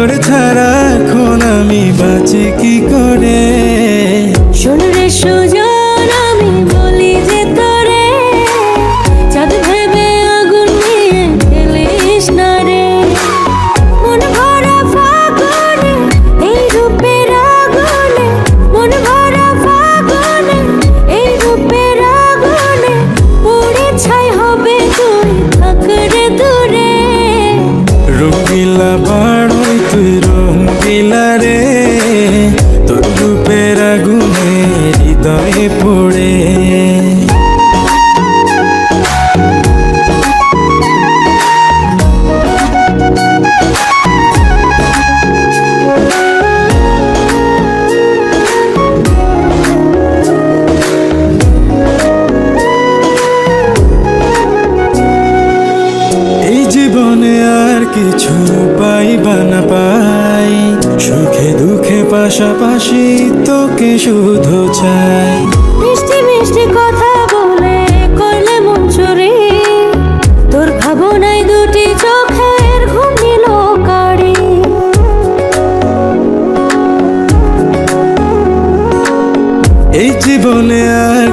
তোর ছাড়া এখন আমি বাঁচি কি করে। শোন রে সুজন, আমি বলি যে তোরে, চাঁদ ভেবে আগুন নিয়ে খেলিস না রে। মন ভরা ফাগুনে এই রূপের আগুনে, মন ভরা ফাগুনে এই রূপের আগুনে, পুড়ে ছাই হবে তুই থাক রে দূরে। রঙ্গিলা বাড়ই তুই রঙ্গিলা রে, তোর রূপের আগুনে হৃদয়ে পড়ে। এই জীবনে আর কিছু পাইবা না পাই, সুখে দুঃখে পাশাপাশি তোকে শুধু চাই। মিষ্টি মিষ্টি কথা বলে করলে মন চুরি, তোর ভাবনায় দুটি চোখের ঘুম নিল কারি। এই জীবনে আর